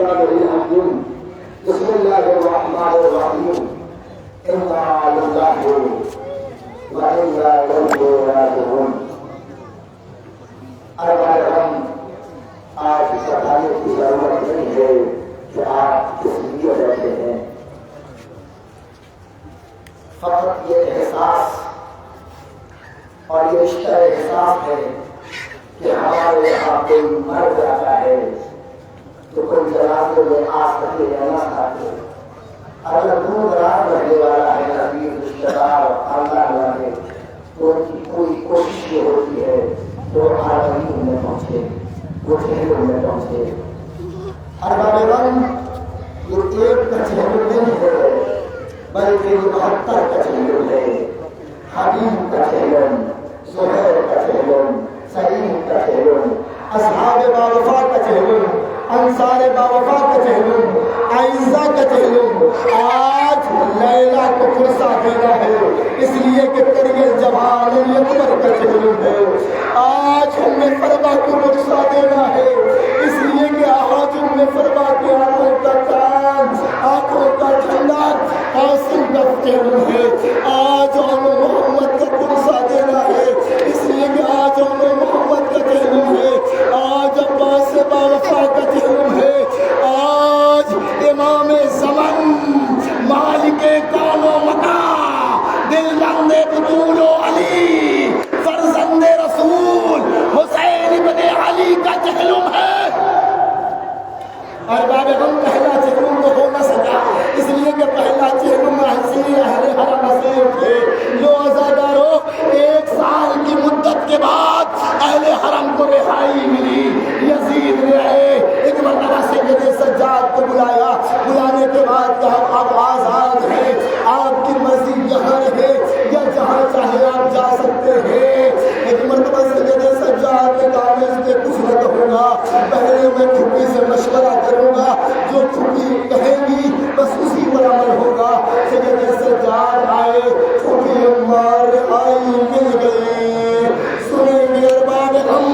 بسم اللہ الرحمن الرحیم انا للہ و انا الیہ راجعون۔ ہم آج بتانے کی ضرورت نہیں ہے کہ آپ کس لیے بیٹھے ہیں، فقط یہ احساس اور یہ رشتہ احساس ہے کہ ہمارے یہاں کوئی مر جاتا ہے تو کوئی جنازے میں آ سکے یا نہ سکے، اگر دور دراز رہنے والا ہے قریب رشتہ دار اللہ والے تو ان کی کوئی کوشش یہ ہوتی ہے تو عالمین میں پہنچے، وہ شہروں میں پہنچے۔ ارباب غم یہ ایک کا چہل نہیں ہے بلکہ یہ 72 کا چہل ہے۔ حبیب کا چہل، زہیر کا چہل، سعید کا چہل، اصحاب باوفا کا چہل، انصار باوفا کا چہل، عائزہ کا چہل۔ آج لیلا کو فرصہ دینا ہے اس لیے کہ کریل جوان اکبر کا چہل ہے۔ آج ام فرما کو فرصہ دینا ہے اس لیے کہ آج ام فرما کی آنکھوں کا چاند، آنکھوں کا جھنڈا قاسم کا چہل ہے۔ آج ام محمد کو فرصہ دینا ہے اس لیے کہ آج ام محمد کا چہل ہے۔ آج عباس باوفا کا چہل ہے۔ آج امام زمن، مالک کون و مکان، دل بند بطول و علی، فرزند رسول حسین ابن علی کا چہلم ہے۔ ارباب غم پہلا چہلم تو ہو نہ سکا اس لیے کہ پہلا چہلم حسین اہل حرم حسین تھے۔ لو عزادارو، 1 سال کی مدت کے بعد اہل حرم کو رہائی ملی۔ یزید نے ایک مرتبہ سید سجاد کو بلایا، بلانے کے بعد کہا آپ آزاد ہیں، آپ کی مرضی یہاں رہے یا جہاں چاہے آپ جا سکتے ہیں۔ ایک مرتبہ سید سجاد نے کہا میں اس کے کچھ نہ کہوں گا، پہلے میں پھوپھی سے مشورہ کروں گا، جو پھوپھی کہیں گی بس اسی پر عمل ہوگا۔ سید سجاد آئے، پھوپھی عمار آئی مل گئی۔ سنیں گے ارباب غم،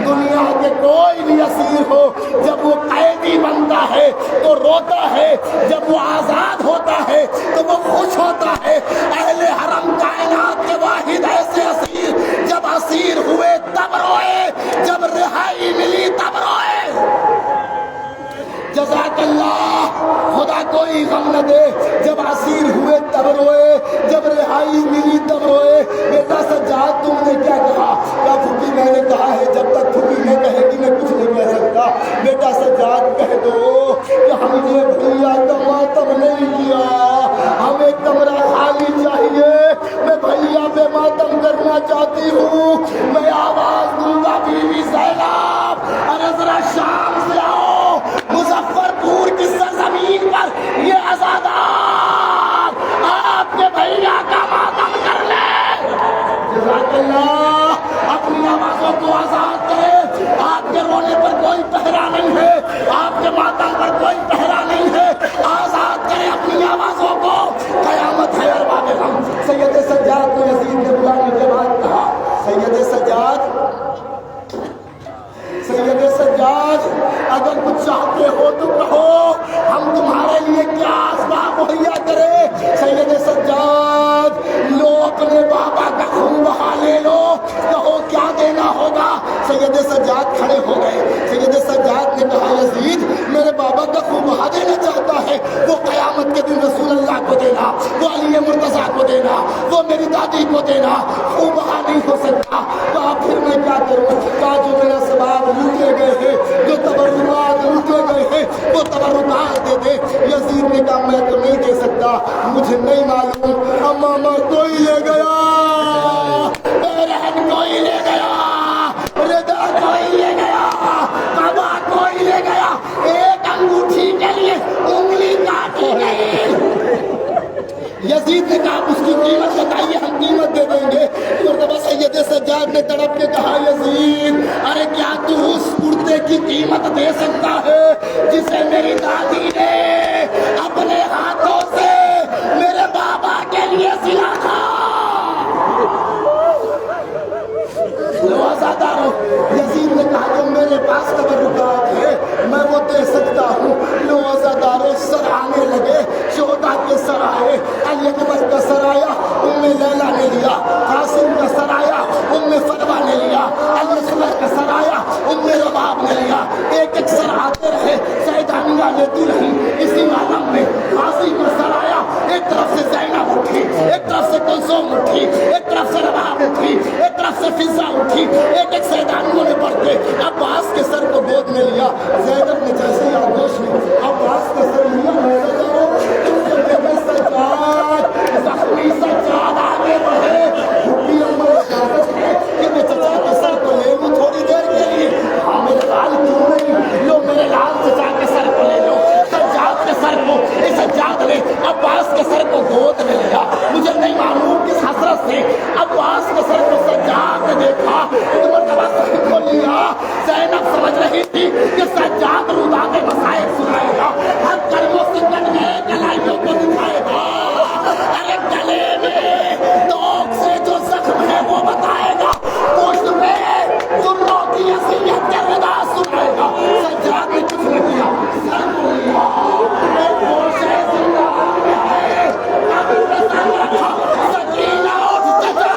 دنیا کے کوئی بھی اسیر ہو جب وہ قیدی بنتا ہے تو روتا ہے، جب وہ آزاد ہوتا ہے تو وہ خوش ہوتا ہے۔ اہل حرم کائنات کے واحد ایسے اسیر جب اسیر ہوئے تب روئے، جب رہائی ملی تب روئے۔ جزاک اللہ، خدا کوئی غم نہ دے، جب اسیر ہوئے تب روئے، جب رہائی ملی تب روئے۔ بیٹا سجاد تم نے کیا کہا؟ کیا پھوپھی میں نے کہا ہے جب تک پھوپھی میں کہے گی میں کچھ نہیں کہہ سکتا۔ بیٹا سجاد کہہ دو کہ ہم نے بھیا کا ماتم نہیں کیا، ہمیں کمرہ خالی چاہیے، میں بھیا پہ ماتم کرنا چاہتی ہوں۔ میں آواز دوں گا بی بی زینب، ارے ذرا شام سے آؤ، مظفر پور کی سرزمین پر یہ عزادار آپ کے بھیا کا ماتم کر لیں۔ جزاک اللہ، اپنی آوازوں کو آزاد کریں۔ آپ کے رونے پر کوئی پہرا نہیں ہے، آپ کے ماتم پر کوئی پہرا نہیں ہے، آزاد کریں اپنی آوازوں کو۔ قیامت ہے ارباب غم۔ سید سجاد کو یزید نے بلانے کے بعد کہا، سید سجاد، سید سجاد اگر کچھ چاہتے ہو تو کہو، ہم تمہارے لیے کیا اسباب مہیا کریں۔ سید سجاد، لو اپنے بابا کا خون بہا لے لو، کہو کیا دینا ہوگا۔ سید سجاد کھڑے ہو گئے۔ سید سجاد نے کہا یزید میرے بابا کا خون بہا دینا چاہتا ہے، وہ قیامت کے دن رسول اللہ کو دینا، وہ علی مرتضیٰ کو دینا، وہ میری دادی کو دینا، خون بہا نہیں ہو سکتا۔ کہا پھر میں کیا کروں؟ کہا جو میرا اسباب لوٹے گئے ہیں، جو تبرکات لوٹے گئے ہیں وہ تبرکات دے دے۔ یزید نے کہا میں تو نہیں دے سکتا، مجھے نہیں معلوم، امامہ کوئی لے گیا، رہن کوئی لے گیا، ردا کوئی لے گیا، قبا کوئی لے گیا، ایک انگوٹھی کے لیے انگلی کاٹی گئی۔ یزید نے کہا اس کی قیمت بتائیے، ہم قیمت دے دیں گے۔ مرتبہ سید سجاد نے تڑپ کے کہا یزید ارے کیا تو اس کرتے کی قیمت دے سکتا ہے جسے میری دادی نے اپنے ہاتھوں سے میرے بابا کے لیے سلا تھا۔ یزید نے کہا جو میرے پاس تبرکات ہے میں وہ دے سکتا ہوں، دنیا لیتی رہی. اسی عالم میں غازی کا سر آیا. ایک طرف سے زینب اٹھی, ایک طرف سے کلثوم اٹھی, ایک طرف سے رباب اٹھی, ایک طرف سے فضا اٹھی. ایک ایک سیدانیوں نے بڑھ کے عباس کے سر کو گود میں لیا. زینب نے جیسے آگوش میں عباس کا سر لیا, زخمی سجاد آگے بڑھے. بھوکی اماں اجازت ہے کہ میں چچا کے سر کو لے لوں تھوڑی دیر کے لیے. ہاں میرے لال کیوں نہیں, لو میرے لال چچا کے سر کو لے لو. سجاد کے سر کو, اس سجاد نے عباس کے سر کو گود میں لیا. مجھے نہیں معلوم کس حسرت سے عباس کے سر کو سجاد نے دیکھا, ایک مرتبہ سر کو لیا. زینب سمجھ رہی تھی کہ سجاد ردا کے مسائل سنائے گا, ہر کرموں سے کٹ گئے کلائیوں کو دکھائے گا. ارے گلے میں توک سے جو زخم ہے وہ بتائے گا, پشت پہ سنوں کی اصلیت کے ردا سنائے گا. سجاد نے کچھ نہیں کیا, سر کو لیا, ایک گوشے زندہ ہے, ابھی میں سر رکھا. سکینہ اٹھ چچا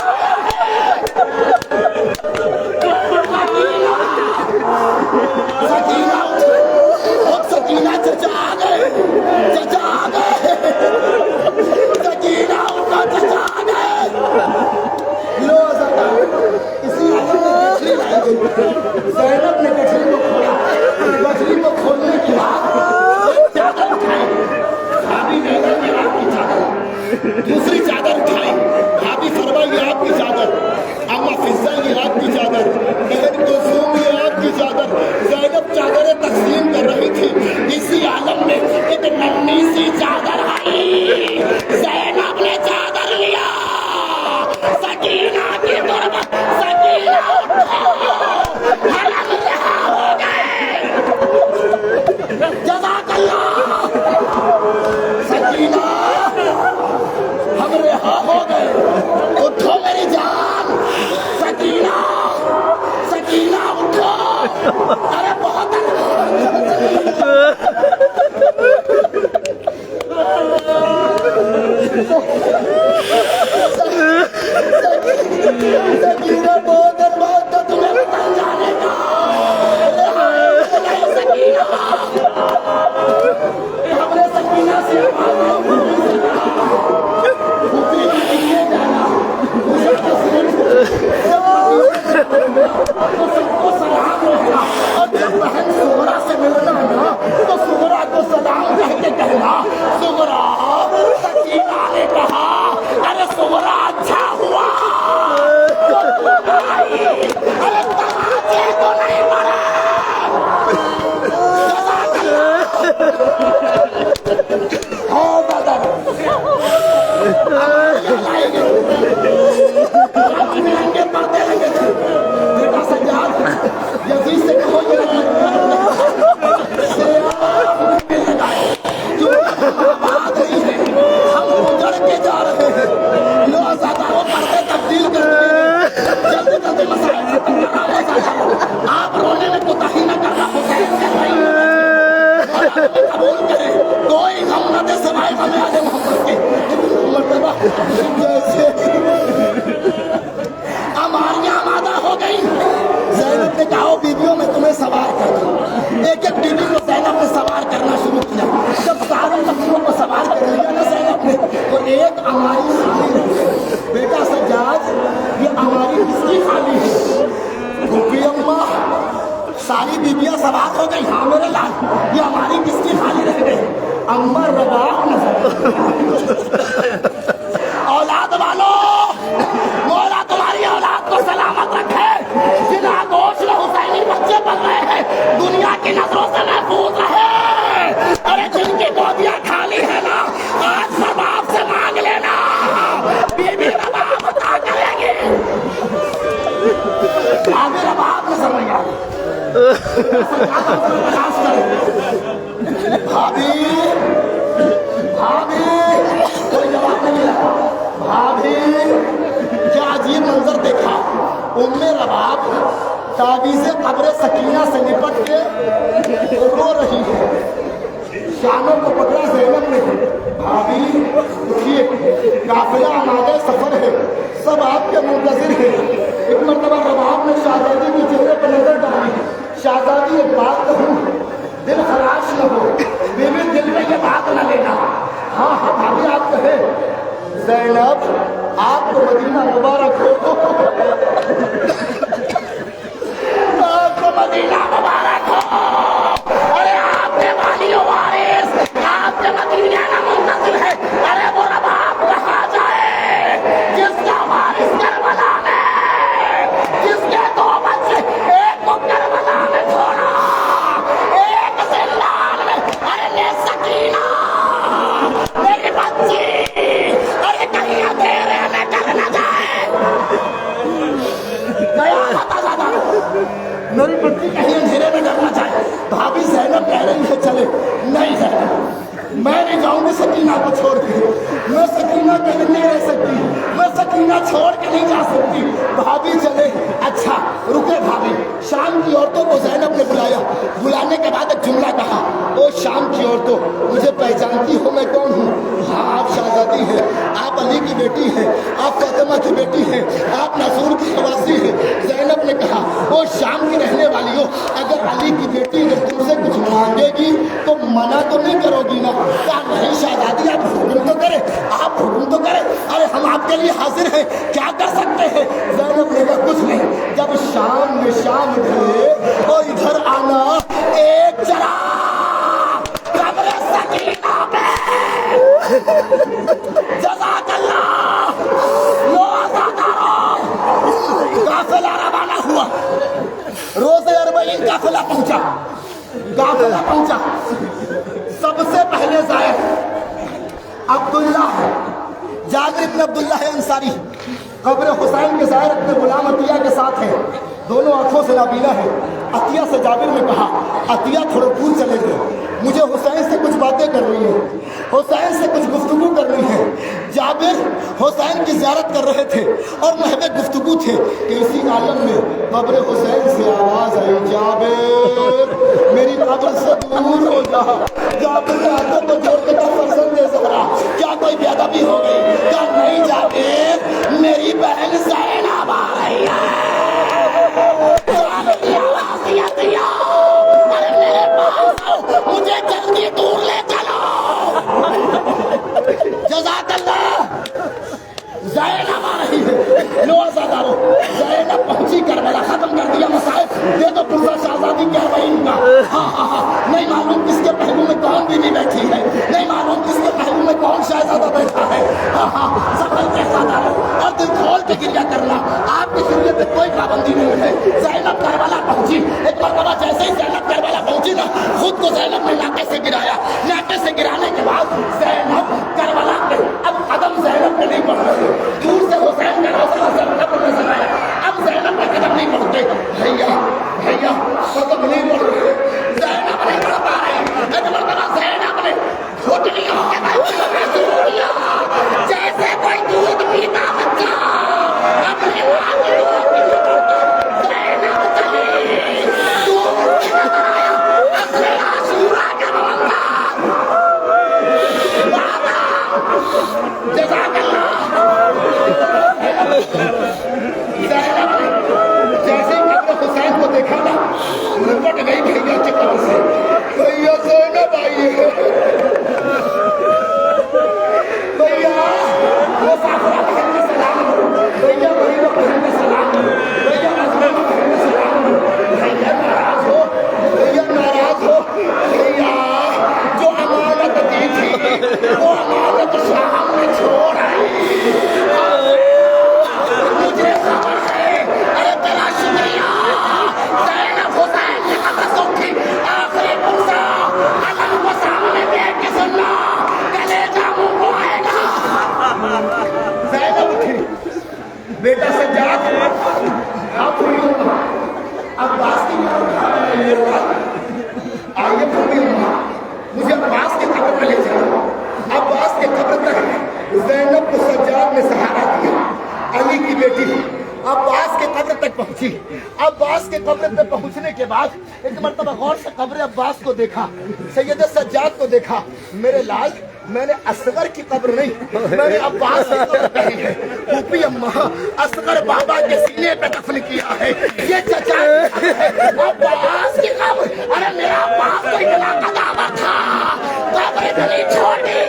سکینہ اٹھ, سکینہ چچا آ گئے, چچا آ گئے, سکینہ اٹھو چچا آ گئے. لو زیادہ اسی عالم میں گٹھلی لائی گئی. زینب نے گٹھلی کو کھولا. گٹھلی کو کھولنے کے بعد چادر اٹھائی, بھابھی نے یہ آپ کی چادر. دوسری چادر اٹھائی, بھابھی فرمائی یہ آپ کی چادر. اما فضا یہ آپ کی چادر. بہن کلثوم یہ آپ کی چادر. زینب چادریں تقسیم کر رہی تھی. اسی عالم میں ایک ننھی سی چادر آئی. زینب نے چادر لیا. سکینہ کی طرف, سکینہ اٹھو, حرم رہا ہو گئے. جزاک اللہ. سکینہ ہم رہا ہو گئے, اٹھو میری جان. سکینہ, سکینہ اٹھو. ارے بہت سکینہ بہت بات تو تمہیں بتاؤ جانے کا. سکینہ ہم نے سکینہ سے تو سب کو سلام رکھنا, اور جب بہن سغرا سے ملنا نا تو سغرا کو سلام کہہ کے کہنا, سغرا. سکینہ نے کہا ارے سغرا اچھا ہوا ارے تماچے کو نہیں مارا. ہو بدر لائی گئی. مہنگے پردے لگے تھے. بیٹا سجاد یزید سے کہو یہ بات نہیں ہے, ہم اجڑ کے جا رہے ہیں. لو زیادہ وہ پردے تبدیل کر دیں, جلدی جلدی مسائل ختم کرنا. آپ رونے میں کوتاہی نہ کرنا. حسین کر رہی ہے قبول کرے, کوئی غم نہ دے سوائے غم آل محمد کے. مرتبہ جیسے اماریاں آمادہ ہو گئی. زینب نے کہا بیویوں میں تمہیں سوار کر دوں. ایک ایک بیوی کو زینب نے سوار کرنا شروع کیا. جب سارے لکڑیوں کو سوار کر لیا نا زینب نے, تو ایک اماری خالی رہ گئی. بیٹا سجاد یہ اماری کس کی خالی ہے؟ بھوکی اماں ساری بیویاں سوار ہو گئی. ہاں میرے لال یہ اماری کس کی خالی رہ گئی؟ اماں رباب نظر. اولاد والوں, مولا تمہاری اولاد کو سلامت رکھے. جن آگوش میں حسینی بچے بن رہے ہیں دنیا کی نظروں سے محفوظ رہے. ارے جن کی گودیاں خالی ہے نا, آج رباب سے مانگ لینا, بیوی رباب عطا کرے گی. آگے رباب میں سمجھ آ گئی. بھابھی, بھابھی, کوئی جواب نہیں ملا. بھابھی کیا عجیب منظر دیکھا. ام رباب تعویذ قبر سکینہ سے لپٹ کے رو رہی ہے. شانوں کو پکڑا زینب نے. بھابھی اٹھیے, قافلہ آمادہ سفر ہے, سب آپ کے منتظر ہیں. ایک مرتبہ رباب نے شہزادی کے چہرے پر نظر ڈالی. شہزادی ایک بات کہوں, دل خراش نہ ہو, زینب آپ کو مدینہ مبارک ہو، آپ کو مدینہ مبارک ہو، ارے آپ کے والی و وارث آپ کے مدینہ کا منتظر ہے، ارے وہ رباب کہاں جائے جس کا وارث کربلا میں، جس کے دو بچے ایک کو کربلا میں چھوڑا ایک زندان میں، ارے لے سکینہ میری بچی، ارے کہیں اندھیرے میں ڈر نہ جائے، میری بچی کہیں اندھیرے میں ڈر نہ جائے۔ بھابھی زینب کہہ رہی ہے چلے، نہیں زینب میں نہیں جاؤں گی سکینہ کو چھوڑ کے، میں سکینہ کے نہیں رہ سکتی، میں سکینہ چھوڑ کے نہیں جا سکتی۔ بھابھی چلے، اچھا رکے بھابھی۔ شام کی عورتوں کو زینب نے بلایا، بلانے کے بعد ایک جملہ کہا، او شام کی عورتوں مجھے پہچانتی ہو میں کون ہوں؟ ہاں آپ شہزادی ہیں، آپ علی کی بیٹی ہیں، آپ فاطمہ کی بیٹی ہیں، آپ ناصور کی خواصی ہیں۔ زینب نے کہا او شام کی رہنے والی ہو، اگر علی کی بیٹی جب تم سے کچھ مانگے گی تو منع تو نہیں کرو گی نا؟ کہا نہیں شہزادی آپ حکم تو کریں، آپ حکم تو کریں، ارے ہم آپ کے لیے حاضر ہیں، کیا کر سکتے ہیں؟ زینب نے کہا کچھ نہیں، جب شام میں شام ڈھلے اور ادھر آنا ایک چلا قبر سکینہ میں، جزاک اللہ، لو آزادارو، قافلہ روانہ ہوا، روز اربعین قافلہ پہنچا، قافلہ پہنچا، سب سے پہلے زائر عبداللہ جابر بن عبداللہ انصاری قبر حسین کے زائر اپنے غلام عطیہ کے ساتھ ہیں، دونوں آنکھوں سے نابینا ہیں۔ عطیہ سے جابر نے کہا عطیہ تھوڑے دور چلے گئے، مجھے حسین سے کچھ باتیں کرنی ہیں، حسین سے کچھ گفتگو کرنی ہے۔ جابر حسین کی زیارت کر رہے تھے اور محو گفتگو تھے کہ اسی عالم میں قبر حسین سے آواز آئی جابر میری قبر سے دور ہو جا۔ جابر نے ہاتھوں کو جوڑ کے کہا فرزند زہرا کیا کوئی بے ادبی ہو گئی؟ کہا نہیں جابر میری بہن زینب آ رہی ہے۔ مجھے جلدی دور لے چلو، جزاک اللہ۔ زینب آ رہی ہے، لو آزادارو، زینب پہنچی کربلا، ختم کر دیا مسائل، یہ تو پرزا شہزادی کے اربعین کا، ہاں ہاں ہاں، نہیں معلوم کس کے پہلو میں کون بیوی بیٹھی ہے، نہیں معلوم کس کے پہلو میں کون شہزادہ بیٹھا ہے، ہاں ہاں سفر کے شہزادہ اور دل کھول کے گریا کرنا، آپ کی شریعت میں کوئی پابندی نہیں ہے۔ زینب کربلا پہنچی، ایک مرتبہ جیسے ہی زینب کربلا پہنچی نا، خود کو زینب نے ناکے سے گرایا، ناکے سے گرانے کے بعد زینب کربلا پہ اب قدم زینب پہ نہیں پڑ رہے، دور سے حسین کا روزہ زینب کو نظر آیا، اب زینب پہ قدم نہیں پڑتے، بھیا بھیا قدم نہیں پڑ رہے، زینب نہیں پڑ پا رہی، ایک مرتبہ زینب نے گھٹنیوں کے بل چھو دیا، جیسے کوئی دودھ پیتا بچہ اپنے ماں کی دودھ پیتا، زینب چلی، دودھ سے نظر آیا اصل عاشورہ کا موقع، جزاک اللہ۔ زینب نے جیسے ہی قبر حسین کو دیکھا نا لپٹ گئی بھیا کی قبر سے، بھیا زینب آئی ہے، بھیا وہ سافرہ بہن کا سلام، بھیا غریبہ بہن کا سلام، بھیا مظلومہ بہن کا سلام، بھیا ناراض ہو، بھیا ناراض ہو، بھیا جو امانت دی تھی وہ امانت شام میں چھوڑ آئی، مجھے خبر ہے، ارے تیرا شکریہ، زینب حسین کی قبر سوکھی، آخری پرسا علم کو سامنے دیکھ کے سننا، کلیجہ منہ کو آئے گا۔ زینب اٹھی، بیٹا سجاد آپ ہوئی ہوں، عباس کی آئیے پھوڑی ہوں، مجھے عباس کی قبر پہ لے جاؤ۔ عباس کے قبر تک زینب کو سجاد نے سہارا دیا، علی کی بیٹی عباس کے قبر تک پہنچی۔ عباس کے قبر تک پہنچنے کے بعد ایک مرتبہ غور سے قبر عباس کو دیکھا، سید سجاد کو دیکھا، میرے لال میں نے اصغر کی قبر نہیں، میں نے عباس کی قبر کہی ہے، پھوپھی اماں اصغر بابا کے سینے پہ دفن کیا ہے، یہ چچا عباس کی قبر، ارے میرا عباس تو اتنا قدامہ تھا، قبر اتنی چھوٹی،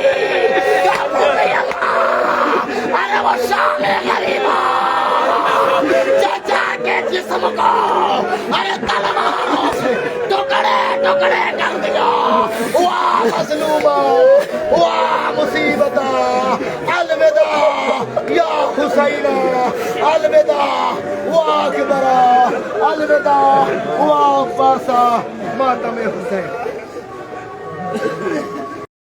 کیا پھوپھی اماں غریبوں چچا کے جسم کو ارے تلواروں سے ٹکڑے ٹکڑے کر دیا. واہ مظلومہ واہ مصیبتہ الوداع یا حسینہ الوداع واہ اکبرہ الوداع واہ فاسا ماتم حسین.